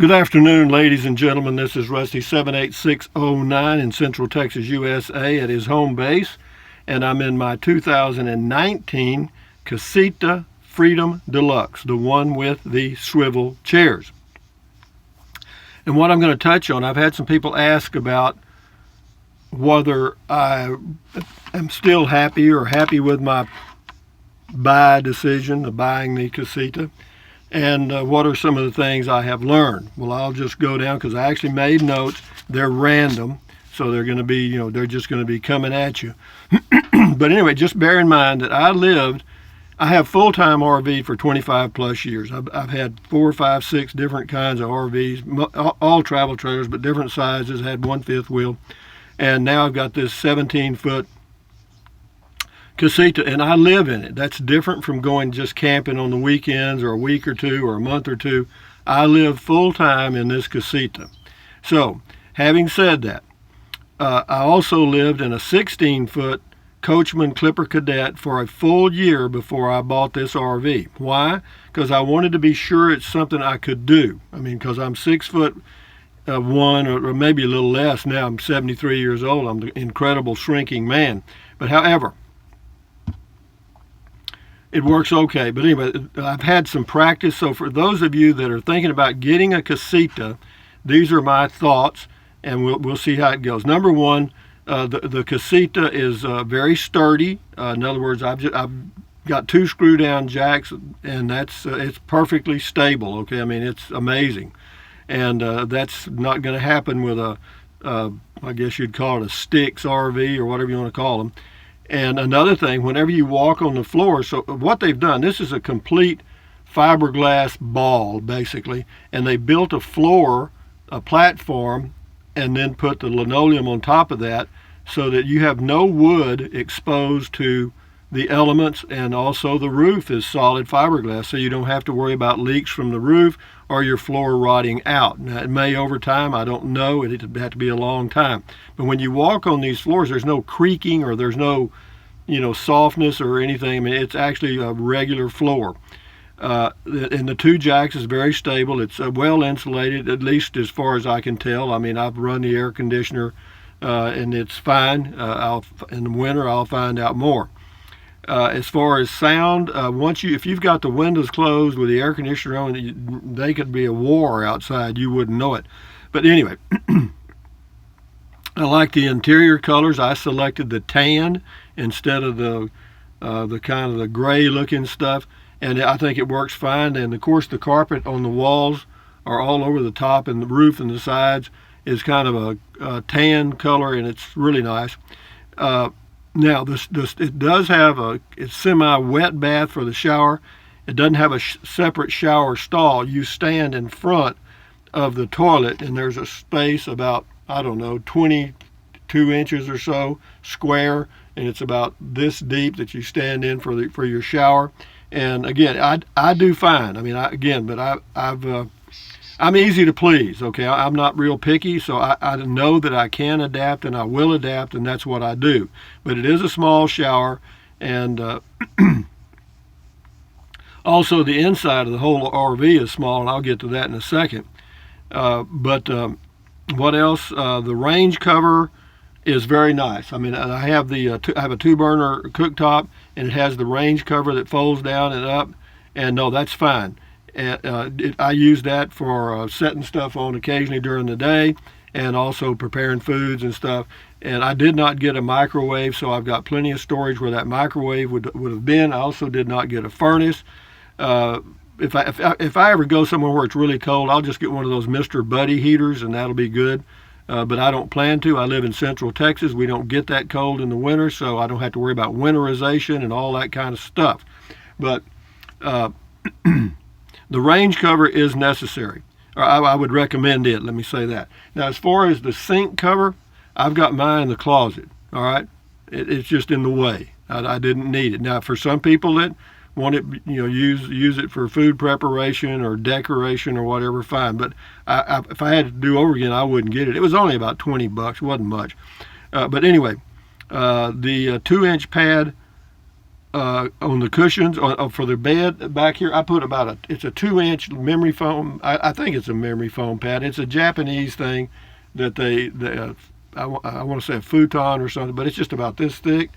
Good afternoon, ladies and gentlemen. This is Rusty 78609 in Central Texas, USA at his home base, and I'm in my 2019 Casita Freedom Deluxe, the one with the swivel chairs. And what I'm going to touch on, I've had some people ask about whether I am still happy with my buy decision of buying the Casita. And what are some of the things I have learned? Well, I'll just go down because I actually made notes. They're random, so they're going to be, they're just going to be coming at you. But anyway, just bear in mind that I have full-time RV for 25 plus years. I've had 4, 5, 6 different kinds of RVs, all travel trailers, but different sizes, had 1/5 wheel. And now I've got this 17-foot Casita, and I live in it. That's different from going just camping on the weekends or a week or two or a month or two. I live full-time in this Casita. So, having said that, I also lived in a 16-foot Coachman Clipper Cadet for a full year before I bought this RV. Why? Because I wanted to be sure it's something I could do. I mean, because I'm 6'1", or maybe a little less now. I'm 73 years old. I'm an incredible shrinking man. But however, it works okay. But anyway, I've had some practice. So for those of you that are thinking about getting a Casita, these are my thoughts, and we'll see how it goes. Number one, the Casita is very sturdy. In other words, I've got 2 screw-down jacks, and it's perfectly stable. Okay, I mean, it's amazing, and that's not going to happen with I guess you'd call it a Sticks RV or whatever you want to call them. And another thing, whenever you walk on the floor, so what they've done, this is a complete fiberglass ball, basically, and they built a platform, and then put the linoleum on top of that so that you have no wood exposed to the elements, and also the roof is solid fiberglass, so you don't have to worry about leaks from the roof or your floor rotting out. Now, it may over time, I don't know, it'd have to be a long time. But when you walk on these floors, there's no creaking or there's no, softness or anything. I mean, it's actually a regular floor. And the 2 jacks is very stable. It's well insulated, at least as far as I can tell. I mean, I've run the air conditioner, and it's fine. In the winter, I'll find out more. As far as sound, if you've got the windows closed with the air conditioner on, they could be a war outside. You wouldn't know it. But anyway, I like the interior colors. I selected the tan instead of the kind of the gray looking stuff, and I think it works fine. And of course, the carpet on the walls are all over the top, and the roof and the sides is kind of a tan color, and it's really nice. Now, it does have it's semi-wet bath for the shower. It doesn't have a separate shower stall. You stand in front of the toilet, and there's a space about, 22 inches or so square, and it's about this deep that you stand in for your shower. And again, I do fine. I mean, I'm easy to please. Okay, I'm not real picky, so I know that I can adapt and I will adapt, and that's what I do. But it is a small shower, and also the inside of the whole RV is small, and I'll get to that in a second. But what else? The range cover is very nice. I mean, I have I have a 2-burner cooktop, and it has the range cover that folds down and up, and no, that's fine. I use that for setting stuff on occasionally during the day, and also preparing foods and stuff. And I did not get a microwave, so I've got plenty of storage where that microwave would have been. I also did not get a furnace. If I ever go somewhere where it's really cold, I'll just get one of those Mr. Buddy heaters, and that'll be good. But I don't plan to. I live in Central Texas. We don't get that cold in the winter, so I don't have to worry about winterization and all that kind of stuff. But the range cover is necessary, or I would recommend it. Let me say that. Now, as far as the sink cover, I've got mine in the closet. All right, it's just in the way. I didn't need it. Now, for some people that want it, use it for food preparation or decoration or whatever, fine. But if I had to do over again, I wouldn't get it. It was only about $20. It wasn't much. But anyway, the 2-inch pad on the cushions for the bed back here. I put it's a 2-inch memory foam. I think it's a memory foam pad. It's a Japanese thing that I want to say a futon or something, but it's just about this thick,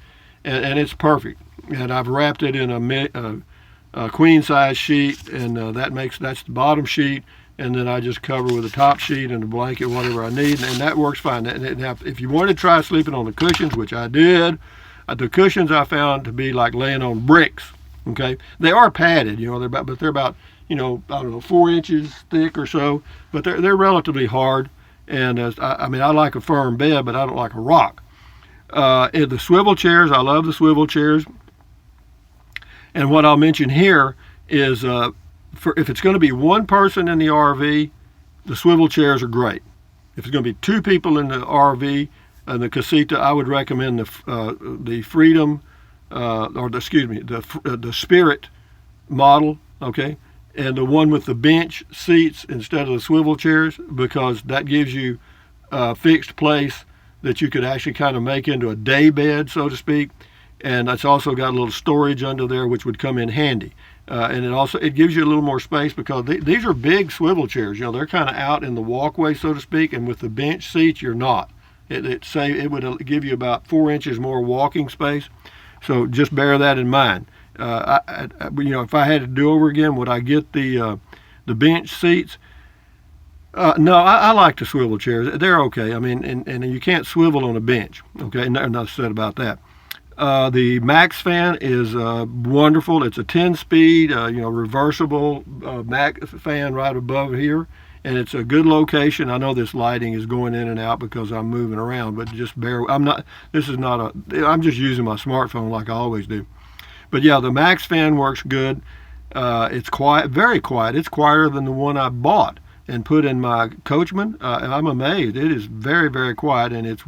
and it's perfect. And I've wrapped it in a queen size sheet, and that's the bottom sheet, and then I just cover with a top sheet and a blanket, whatever I need, and that works fine. Now, if you want to try sleeping on the cushions, which I did, the cushions I found to be like laying on bricks. Okay, they are padded, but they're about I don't know, 4 inches thick or so, but they're relatively hard. And I like a firm bed, but I don't like a rock. The swivel chairs, I love the swivel chairs. And what I'll mention here is if it's going to be one person in the RV, the swivel chairs are great. If it's going to be 2 people in the RV and the Casita, I would recommend the Freedom the Spirit model. Okay. And the one with the bench seats instead of the swivel chairs, because that gives you a fixed place that you could actually kind of make into a day bed, so to speak. And it's also got a little storage under there, which would come in handy. And it gives you a little more space, because these are big swivel chairs. They're kind of out in the walkway, so to speak. And with the bench seats, you're not. It would give you about 4 inches more walking space. So just bear that in mind. If I had to do over again, would I get the bench seats? No, I like the swivel chairs. They're okay. And you can't swivel on a bench. Okay, enough said about that. The Max fan is wonderful. It's a 10-speed, reversible Max fan right above here, and it's a good location. I know this lighting is going in and out because I'm moving around, but just I'm just using my smartphone like I always do. But yeah, the Max fan works good. It's quiet, very quiet. It's quieter than the one I bought and put in my Coachman. I'm amazed. It is very, very quiet, and it's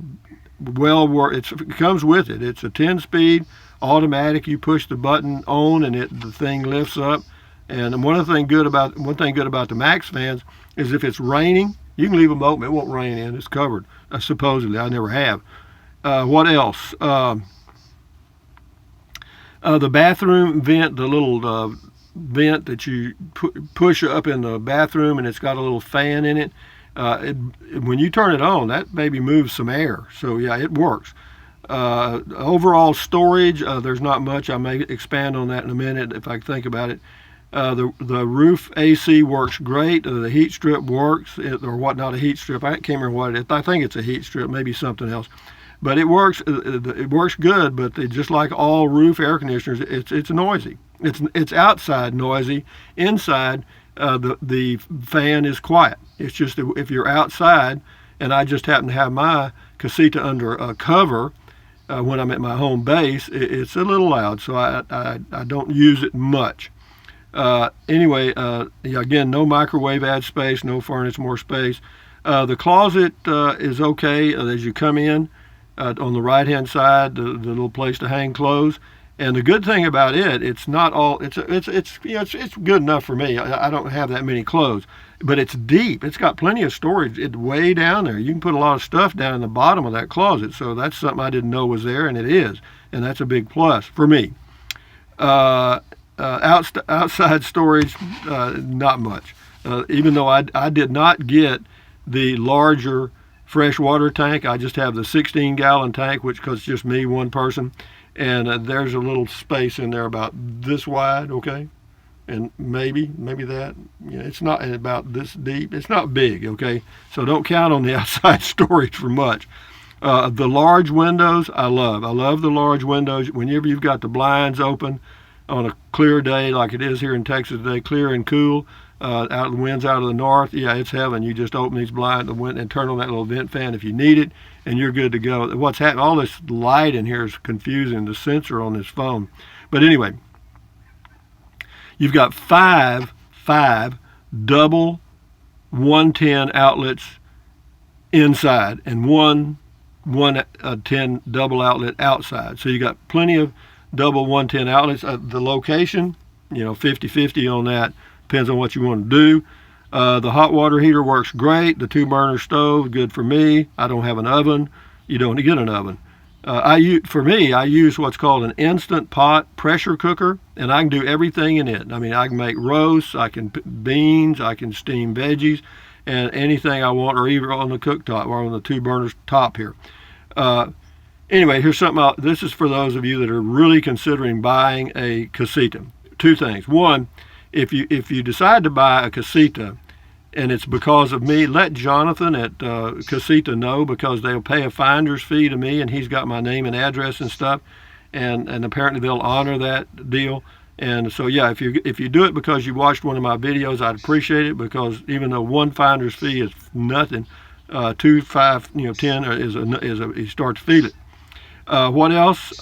it comes with it. It's a 10-speed automatic. You push the button on, and the thing lifts up. And one thing good about the Max fans is if it's raining, you can leave them open. It won't rain in. It's covered. Supposedly, I never have. What else? The bathroom vent, the little vent that you push up in the bathroom, and it's got a little fan in it. When you turn it on, that baby moves some air. So yeah, it works. Overall storage, there's not much. I may expand on that in a minute if I think about it. The roof AC works great. The heat strip works, or what? Not a heat strip. I can't remember what it is. I think it's a heat strip, maybe something else. But it works. It works good. But just like all roof air conditioners, it's noisy. It's outside noisy. Inside, the fan is quiet. It's just if you're outside, and I just happen to have my Casita under a cover when I'm at my home base, it's a little loud. So I don't use it much. Anyway, again, no microwave adds space. No furnace more space. The closet is okay as you come in. On the right-hand side, the little place to hang clothes, and the good thing about it's not all. It's good enough for me. I don't have that many clothes, but it's deep. It's got plenty of storage. It's way down there. You can put a lot of stuff down in the bottom of that closet. So that's something I didn't know was there, and it is, and that's a big plus for me. Outside storage, not much. Even though I did not get the larger freshwater tank. I just have the 16-gallon tank, because it's just me, one person, and there's a little space in there about this wide, okay, and maybe that. It's not about this deep. It's not big, okay, so don't count on the outside storage for much. The large windows, I love the large windows. Whenever you've got the blinds open on a clear day like it is here in Texas today, clear and cool, the wind's out of the north, yeah, it's heaven. You just open these blinds and turn on that little vent fan if you need it, and you're good to go. What's happening? All this light in here is confusing, the sensor on this phone. But anyway, you've got five double 110 outlets inside and one 10 double outlet outside. So you got plenty of double 110 outlets. The location, 50-50 on that. Depends on what you want to do. The hot water heater works great. The 2-burner stove, good for me. I don't have an oven. You don't get an oven. For me, I use what's called an instant pot pressure cooker, and I can do everything in it. I mean, I can make roasts, I can beans, I can steam veggies, and anything I want, or even on the cooktop or on the 2 burners top here. Anyway, here's something else. This is for those of you that are really considering buying a Casita. 2 things. One, if you decide to buy a Casita, and it's because of me, let Jonathan at Casita know, because they'll pay a finder's fee to me, and he's got my name and address and stuff, and apparently they'll honor that deal. And so yeah, if you do it because you watched one of my videos, I'd appreciate it, because even though 1 finder's fee is nothing, 2, 5, 10 you start to feel it. What else?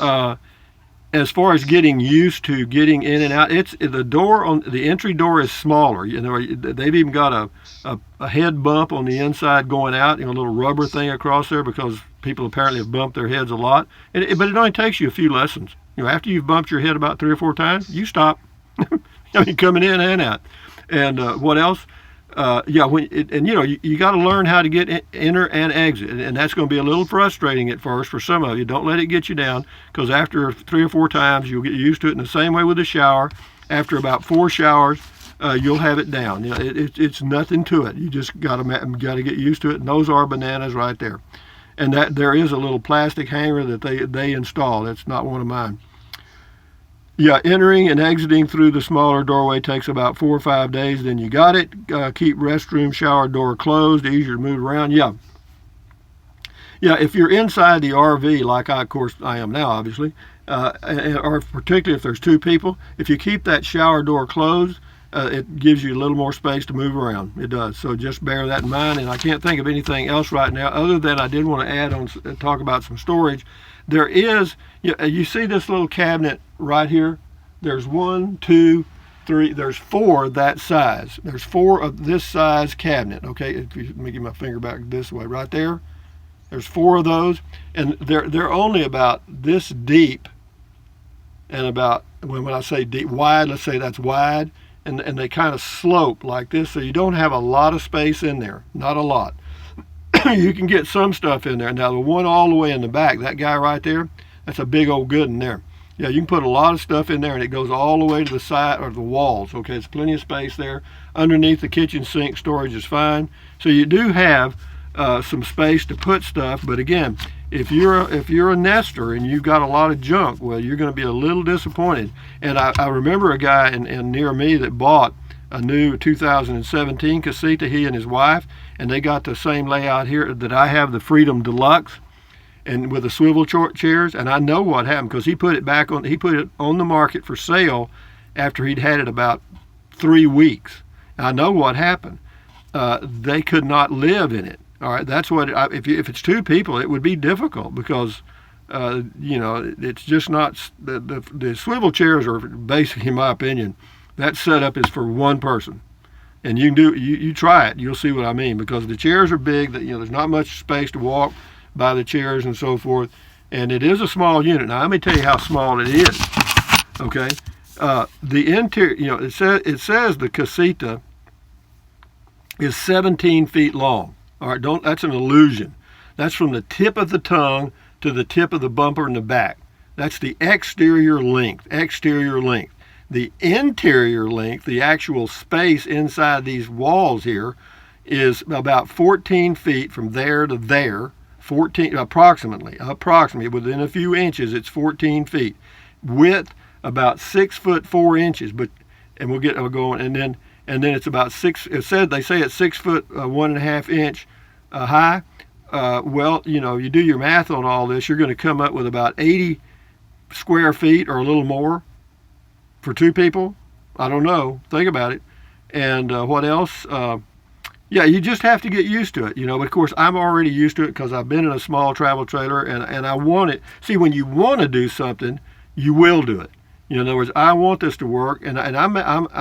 As far as getting used to getting in and out, it's the door on the entry door is smaller. They've even got a head bump on the inside going out, a little rubber thing across there, because people apparently have bumped their heads a lot. But it only takes you a few lessons. After you've bumped your head about 3 or 4 times, you stop. I mean, coming in and out. And what else? You got to learn how to get enter and exit, and that's going to be a little frustrating at first for some of you. Don't let it get you down, because after 3 or 4 times, you'll get used to it. In the same way with the shower, after about 4 showers, you'll have it down. It's nothing to it. You just got to get used to it. And those are bananas right there. And that there is a little plastic hanger that they install. That's not one of mine. Yeah, entering and exiting through the smaller doorway takes about 4 or 5 days. Then you got it. Keep restroom, shower door closed. Easier to move around. Yeah. If you're inside the RV, like of course I am now, obviously, or particularly if there's 2 people, if you keep that shower door closed, it gives you a little more space to move around. It does. So just bear that in mind. And I can't think of anything else right now, other than I did want to add on, talk about some storage. There is, you see this little cabinet right here? There's 1, 2, 3, there's 4 that size. There's 4 of this size cabinet, okay? Let me get my finger back this way, right there. There's 4 of those, and they're only about this deep, and about, when I say deep, wide, let's say that's wide, and they kind of slope like this, so you don't have a lot of space in there, not a lot. You can get some stuff in there. Now the one all the way in the back, that guy right there, that's a big old good in there. Yeah, you can put a lot of stuff in there, and it goes all the way to the side or the walls. Okay, there's plenty of space there. Underneath the kitchen sink, storage is fine. So you do have some space to put stuff. But again, if you're a nester and you've got a lot of junk, well, you're going to be a little disappointed. And I remember a guy in near me that bought a new 2017 Casita, he and his wife, and they got the same layout here that I have, the Freedom Deluxe, and with the swivel chairs. And I know what happened, because he put it on the market for sale after he'd had it about 3 weeks. And I know what happened. They could not live in it. All right, that's what. If it's 2 people, it would be difficult, because it's just not the swivel chairs are basically, in my opinion, that setup is for 1 person. And you try it, you'll see what I mean, because the chairs are big, that there's not much space to walk by the chairs and so forth, and it is a small unit. Now let me tell you how small it is. Okay, the interior, it says the Casita is 17 feet long. All right, that's an illusion. That's from the tip of the tongue to the tip of the bumper in the back. That's the exterior length. The interior length, the actual space inside these walls here, is about 14 feet from there to there. Approximately within a few inches, it's 14 feet. Width about 6 foot 4 inches, we'll go on, and then it's about 6. They say it's 6 foot 1.5 inch high. You do your math on all this, you're going to come up with about 80 square feet or a little more for 2 people. I don't know. Think about it. And what else? You just have to get used to it. But of course, I'm already used to it, because I've been in a small travel trailer, and I want it. See, when you want to do something, you will do it. In other words, I want this to work, and I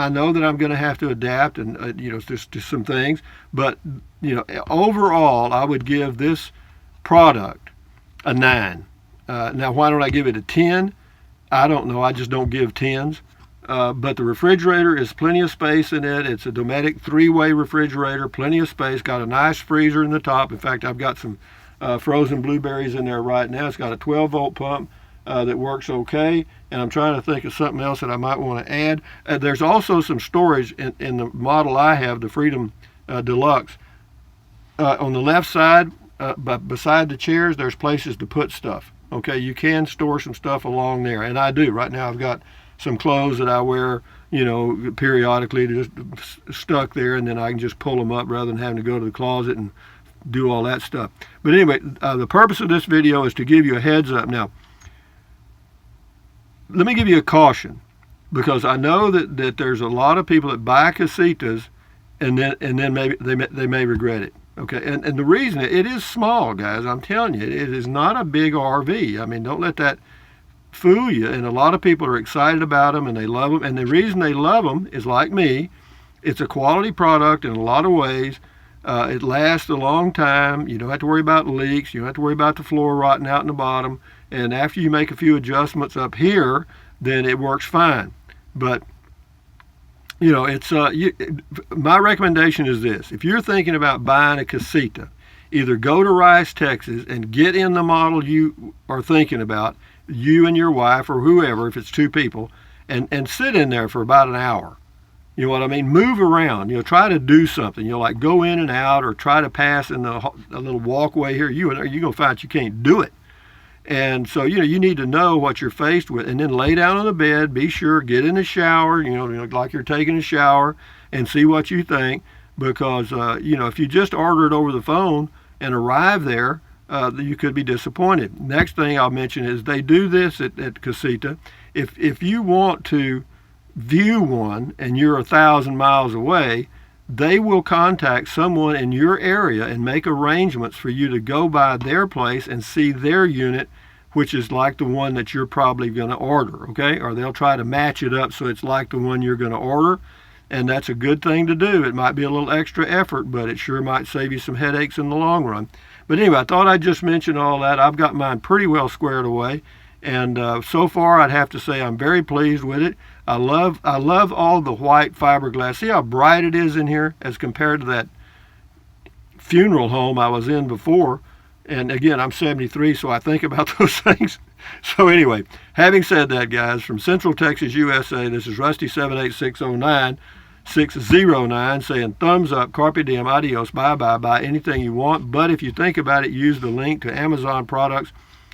know that I'm going to have to adapt, and just to some things. But overall, I would give this product a 9. Now, why don't I give it a 10? I don't know. I just don't give 10s. But the refrigerator is plenty of space in it. It's a Dometic 3-way refrigerator, plenty of space, got a nice freezer in the top. In fact, I've got some frozen blueberries in there right now. It's got a 12-volt pump that works okay, and I'm trying to think of something else that I might want to add. There's also some storage in the model I have, the Freedom Deluxe. On the left side, beside the chairs, there's places to put stuff. Okay, you can store some stuff along there, and I do. Right now I've got some clothes that I wear, you know, periodically, just stuck there, and then I can just pull them up rather than having to go to the closet and do all that stuff. But anyway, the purpose of this video is to give you a heads up. Now, let me give you a caution, because I know that there's a lot of people that buy Casitas and then maybe they may regret it. Okay, and the reason, it is small, guys. I'm telling you, it is not a big RV. I mean, don't let that fool you. And a lot of people are excited about them and they love them. And the reason they love them is, like me, it's a quality product in a lot of ways. It lasts a long time. You don't have to worry about leaks. You don't have to worry about the floor rotting out in the bottom. And after you make a few adjustments up here, then it works fine. But you know, it's my recommendation is this: if you're thinking about buying a Casita, either go to Rice, Texas, and get in the model you are thinking about, you and your wife or whoever, if it's two people, and sit in there for about an hour. You know what I mean? Move around. You know, try to do something. You know, like go in and out, or try to pass in a little walkway here. You're gonna find you can't do it. And so, you know, you need to know what you're faced with, and then lay down on the bed. Be sure, get in the shower, you know, like you're taking a shower, and see what you think. Because, you know, if you just order it over the phone and arrive there, you could be disappointed. Next thing I'll mention is they do this at Casita. If you want to view one and you're 1,000 miles away, they will contact someone in your area and make arrangements for you to go by their place and see their unit, which is like the one that you're probably going to order, okay? Or they'll try to match it up so it's like the one you're going to order, and that's a good thing to do. It might be a little extra effort, but it sure might save you some headaches in the long run. But anyway, I thought I'd just mention all that. I've got mine pretty well squared away, and so far I'd have to say I'm very pleased with it. I love all the white fiberglass. See how bright it is in here as compared to that funeral home I was in before. And again, I'm 73, so I think about those things. So anyway, having said that, guys, from Central Texas, USA, this is Rusty 78609 saying thumbs up, carpe diem, adios, bye-bye, buy anything you want. But if you think about it, use the link to Amazon products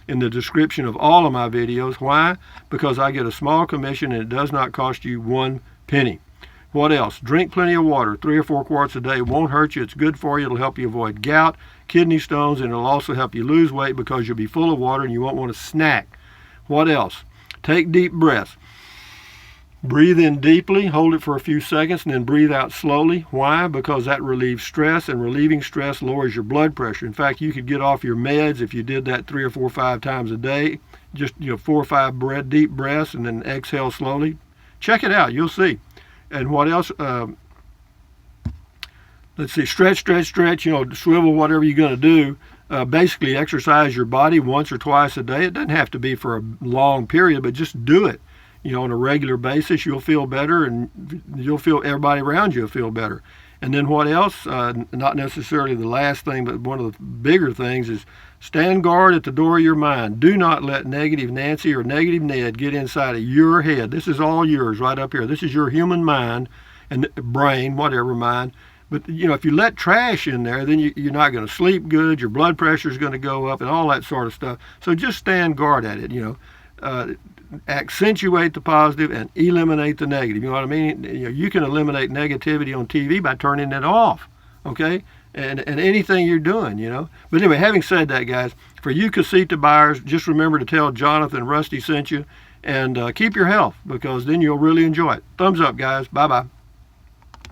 in the description of all of my videos. Why? Because I get a small commission and it does not cost you 1 penny. What else? Drink plenty of water. 3 or 4 quarts a day won't hurt you. It's good for you. It'll help you avoid gout, kidney stones, and it'll also help you lose weight because you'll be full of water and you won't want to snack. What else? Take deep breaths. Breathe in deeply, hold it for a few seconds, and then breathe out slowly. Why? Because that relieves stress, and relieving stress lowers your blood pressure. In fact, you could get off your meds if you did that 3 or 4 or 5 times a day. Just 4 or 5 deep breaths, and then exhale slowly. Check it out. You'll see. And what else? Let's see. Stretch. Swivel, whatever you're going to do. Basically, exercise your body once or twice a day. It doesn't have to be for a long period, but just do it. On a regular basis, you'll feel better, and you'll feel everybody around you will feel better. And then what else? Not necessarily the last thing, but one of the bigger things is stand guard at the door of your mind. Do not let negative Nancy or negative Ned get inside of your head. This is all yours right up here. This is your human mind and brain, whatever mind. But, if you let trash in there, then you're not going to sleep good. Your blood pressure is going to go up and all that sort of stuff. So just stand guard at it, accentuate the positive and eliminate the negative. You know what I mean? You can eliminate negativity on TV by turning it off, okay? And anything you're doing, But anyway, having said that, guys, for you Casita buyers, just remember to tell Jonathan Rusty sent you, and keep your health, because then you'll really enjoy it. Thumbs up, guys. Bye-bye.